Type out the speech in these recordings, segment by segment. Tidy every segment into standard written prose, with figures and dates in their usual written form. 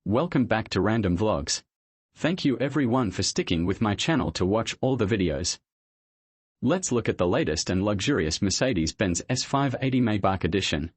Welcome back to Random Vlogs. Thank you everyone for sticking with my channel to watch all the videos. Let's look at the latest and luxurious Mercedes-Benz S580 Maybach edition.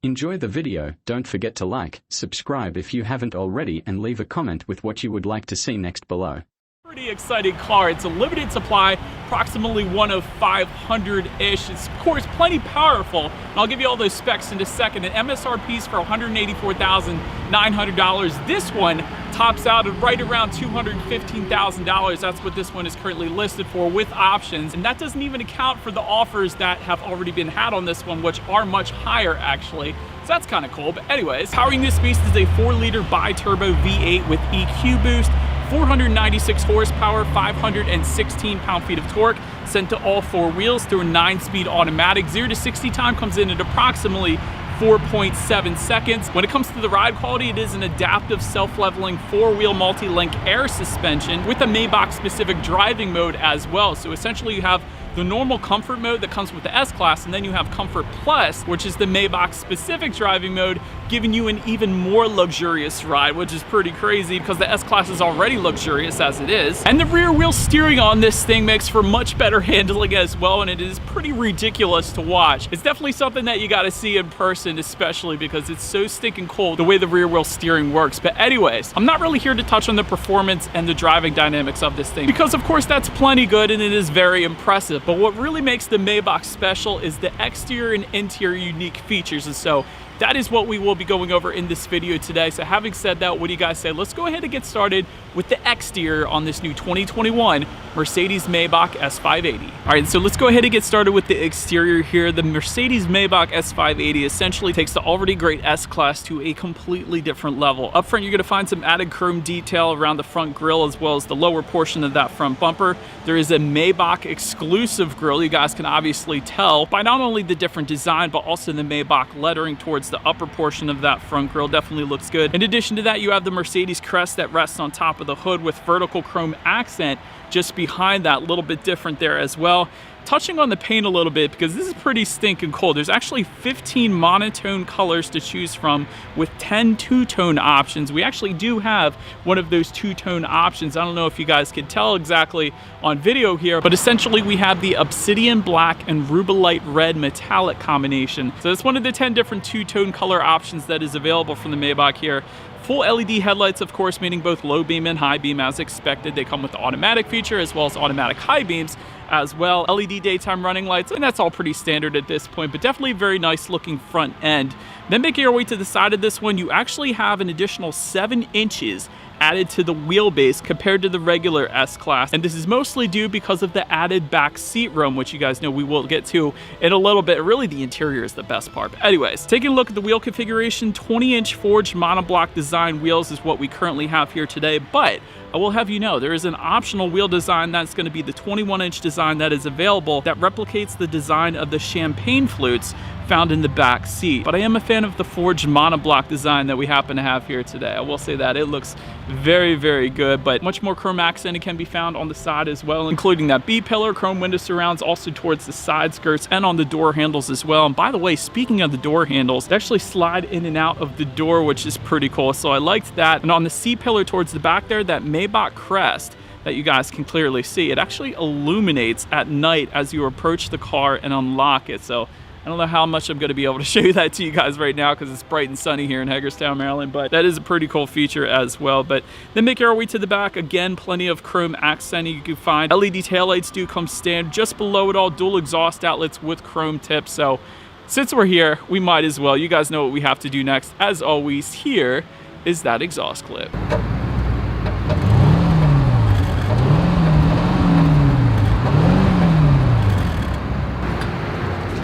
Enjoy the video, don't forget to like, subscribe if you haven't already, and leave a comment with what you would like to see next below. Pretty exciting car. It's a limited supply, approximately one of 500-ish. It's of course plenty powerful, and I'll give you all those specs in a second. An MSRP's for $184,900. This one tops out at right around $215,000. That's what this one is currently listed for, with options, and that doesn't even account for the offers that have already been had on this one, which are much higher actually. So that's kind of cool. But anyways, powering this beast is a 4-liter bi-turbo V8 with EQ boost, 496 horsepower, 516 pound-feet of torque, sent to all four wheels through a 9-speed automatic. 0 to 60 time comes in at approximately 4.7 seconds. When it comes to the ride quality, it is an adaptive self-leveling 4-wheel multi-link air suspension with a Maybach-specific driving mode as well. So essentially you have the normal comfort mode that comes with the S-Class, and then you have Comfort Plus, which is the Maybach-specific driving mode, giving you an even more luxurious ride, which is pretty crazy because the S-Class is already luxurious as it is. And the rear wheel steering on this thing makes for much better handling as well, and it is pretty ridiculous to watch. It's definitely something that you gotta see in person, especially because it's so stinking cool the way the rear wheel steering works. But anyways, I'm not really here to touch on the performance and the driving dynamics of this thing, because of course that's plenty good and it is very impressive. But what really makes the Maybach special is the exterior and interior unique features, and so that is what we will be going over in this video today. So having said that, what do you guys say? Let's go ahead and get started with the exterior on this new 2021 Mercedes Maybach S580. All right, so let's go ahead and get started with the exterior here. The Mercedes Maybach S580 essentially takes the already great S-Class to a completely different level. Up front, you're gonna find some added chrome detail around the front grille as well as the lower portion of that front bumper. There is a Maybach exclusive grille. You guys can obviously tell by not only the different design, but also the Maybach lettering towards the upper portion of that front grille. Definitely looks good. In addition to that, you have the Mercedes crest that rests on top of the hood with vertical chrome accent just behind that, a little bit different there as well. Touching on the paint a little bit, because this is pretty stinking cool. There's actually 15 monotone colors to choose from with 10 two-tone options. We actually do have one of those two-tone options. I don't know if you guys can tell exactly on video here, but essentially we have the obsidian black and rubellite red metallic combination. So it's one of the 10 different two-tone color options that is available from the Maybach here. Full LED headlights, of course, meaning both low beam and high beam as expected. They come with the automatic feature as well as automatic high beams as well. LED daytime running lights, and that's all pretty standard at this point, but definitely a very nice looking front end. Then making your way to the side of this one, you actually have an additional 7 inches added to the wheelbase compared to the regular S-Class, and this is mostly due because of the added back seat room, which you guys know we will get to in a little bit. Really, the interior is the best part. But anyways, taking a look at the wheel configuration, 20-inch forged monoblock design wheels is what we currently have here today, but I will have you know there is an optional wheel design that's going to be the 21-inch design that is available that replicates the design of the champagne flutes found in the back seat. But I am a fan of the forged monoblock design that we happen to have here today. I will say that it looks very, very good, but much more chrome accent can be found on the side as well, including that B-pillar, chrome window surrounds also towards the side skirts and on the door handles as well. And by the way, speaking of the door handles, they actually slide in and out of the door, which is pretty cool. So I liked that. And on the C-pillar towards the back there, that Maybach crest that you guys can clearly see, it actually illuminates at night as you approach the car and unlock it. So I don't know how much I'm going to be able to show you that to you guys right now because it's bright and sunny here in Hagerstown, Maryland, but that is a pretty cool feature as well. But then making our way to the back, again, plenty of chrome accent you can find. LED taillights do come standard. Just below it all, dual exhaust outlets with chrome tips. So since we're here, we might as well. You guys know what we have to do next. As always, here is that exhaust clip.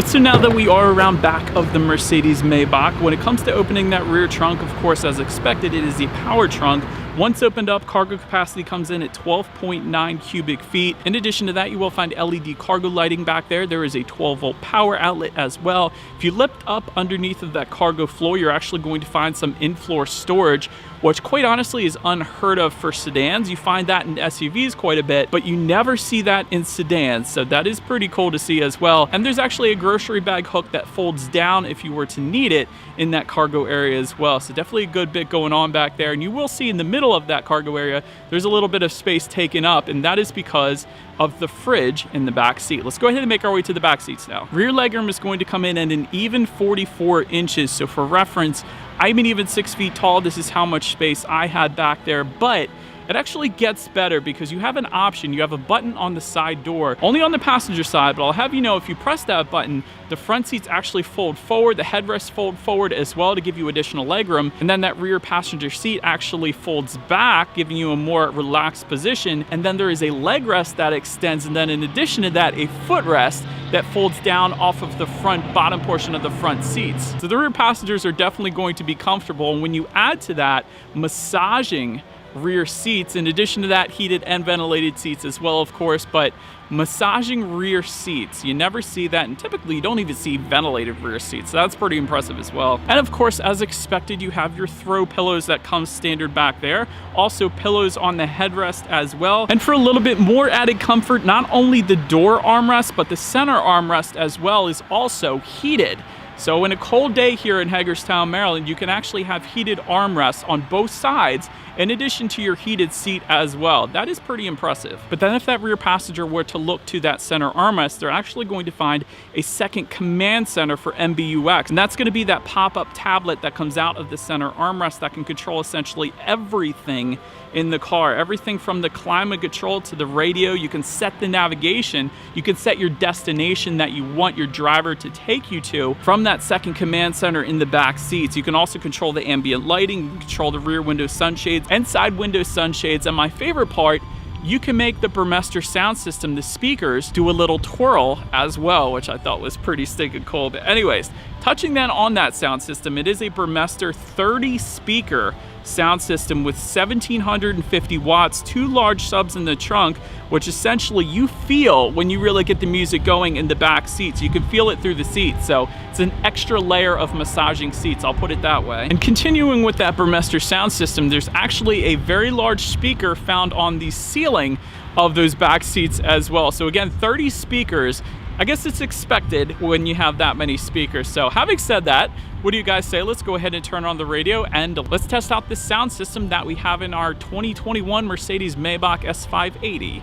So now that we are around back of the Mercedes Maybach, when it comes to opening that rear trunk, of course, as expected, it is the power trunk Once opened up, cargo capacity comes in at 12.9 cubic feet. In addition to that, you will find LED cargo lighting back there. There is a 12-volt power outlet as well. If you lift up underneath of that cargo floor, you're actually going to find some in-floor storage, which quite honestly is unheard of for sedans. You find that in SUVs quite a bit, but you never see that in sedans, so that is pretty cool to see as well. And there's actually a grocery bag hook that folds down if you were to need it in that cargo area as well. So definitely a good bit going on back there. And you will see in the middle of that cargo area, there's a little bit of space taken up, and that is because of the fridge in the back seat. Let's go ahead and make our way to the back seats now. Rear legroom is going to come in at an even 44 inches. So for reference, I'm an even 6 feet tall. This is how much space I had back there, but it actually gets better because you have an option. You have a button on the side door, only on the passenger side, but I'll have you know, if you press that button, the front seats actually fold forward, the headrests fold forward as well to give you additional legroom, and then that rear passenger seat actually folds back, giving you a more relaxed position, and then there is a leg rest that extends, and then in addition to that, a footrest that folds down off of the front bottom portion of the front seats. So the rear passengers are definitely going to be comfortable, and when you add to that massaging rear seats, in addition to that, heated and ventilated seats as well, of course, but massaging rear seats, you never see that, and typically you don't even see ventilated rear seats, so that's pretty impressive as well. And of course, as expected, you have your throw pillows that come standard back there, also pillows on the headrest as well. And for a little bit more added comfort, not only the door armrest, but the center armrest as well is also heated. So in a cold day here in Hagerstown, Maryland, you can actually have heated armrests on both sides in addition to your heated seat as well. That is pretty impressive. But then if that rear passenger were to look to that center armrest, they're actually going to find a second command center for MBUX. And that's going to be that pop-up tablet that comes out of the center armrest that can control essentially everything in the car. Everything from the climate control to the radio. You can set the navigation. You can set your destination that you want your driver to take you to from that second command center in the back seats. You can also control the ambient lighting, you can control the rear window sunshades and side window sunshades. And my favorite part, you can make the Burmester sound system, the speakers, do a little twirl as well, which I thought was pretty stinking cool. But anyways, touching then on that sound system, it is a Burmester 30 speaker sound system with 1750 watts, 2 large subs in the trunk, which essentially you feel when you really get the music going in the back seats. You can feel it through the seats, so it's an extra layer of massaging seats, I'll put it that way. And continuing with that Burmester sound system, there's actually a very large speaker found on the ceiling of those back seats as well. So again, 30 speakers. I guess it's expected when you have that many speakers. So having said that, what do you guys say? Let's go ahead and turn on the radio and let's test out this sound system that we have in our 2021 Mercedes Maybach S580.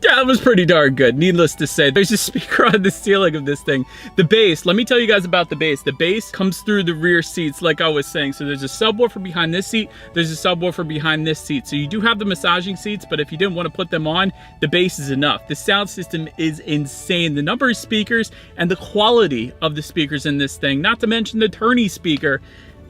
Yeah, that was pretty darn good, needless to say. There's a speaker on the ceiling of this thing. The bass, let me tell you guys about the bass. The bass comes through the rear seats, like I was saying. So there's a subwoofer behind this seat, there's a subwoofer behind this seat. So you do have the massaging seats, but if you didn't want to put them on, the bass is enough. The sound system is insane. The number of speakers and the quality of the speakers in this thing, not to mention the tourney speaker,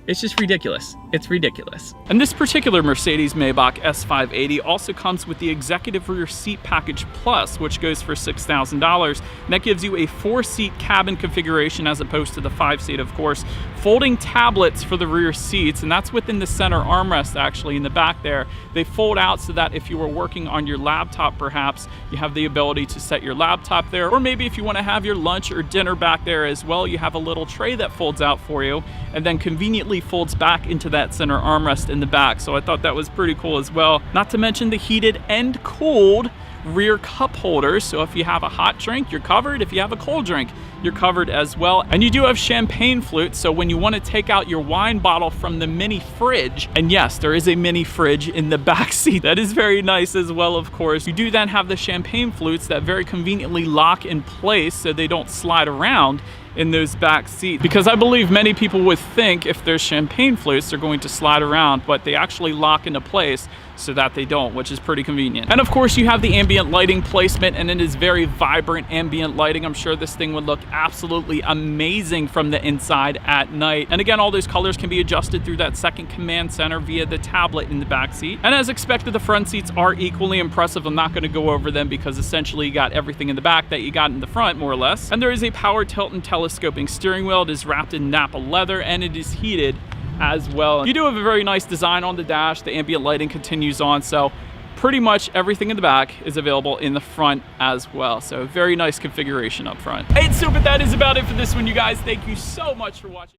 it's just ridiculous. It's ridiculous. And this particular Mercedes Maybach S580 also comes with the Executive Rear Seat Package Plus, which goes for $6,000. And that gives you a 4-seat cabin configuration as opposed to the 5-seat, of course. Folding tablets for the rear seats, and that's within the center armrest actually in the back there. They fold out so that if you were working on your laptop perhaps, you have the ability to set your laptop there. Or maybe if you want to have your lunch or dinner back there as well, you have a little tray that folds out for you and then conveniently folds back into that center armrest in the back. So I thought that was pretty cool as well. Not to mention the heated and cooled rear cup holders. So if you have a hot drink, you're covered. If you have a cold drink, you're covered as well. And you do have champagne flutes. So when you want to take out your wine bottle from the mini fridge, and yes, there is a mini fridge in the back seat. That is very nice as well, of course. You do then have the champagne flutes that very conveniently lock in place so they don't slide around in those back seats, because I believe many people would think if there's champagne flutes, they're going to slide around, but they actually lock into place so that they don't, which is pretty convenient. And of course you have the ambient lighting placement, and it is very vibrant ambient lighting. I'm sure this thing would look absolutely amazing from the inside at night. And again, all those colors can be adjusted through that second command center via the tablet in the back seat. And as expected, the front seats are equally impressive. I'm not going to go over them because essentially you got everything in the back that you got in the front, more or less. And there is a power tilt and telescope telescoping steering wheel. It is wrapped in Napa leather and it is heated as well. You do have a very nice design on the dash. The ambient lighting continues on, so pretty much everything in the back is available in the front as well. So very nice configuration up front. And so, but that is about it for this one, you guys. Thank you so much for watching.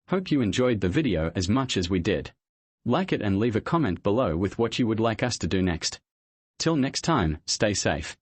Hope you enjoyed the video as much as we did. Like it and leave a comment below with what you would like us to do next. Till next time, stay safe.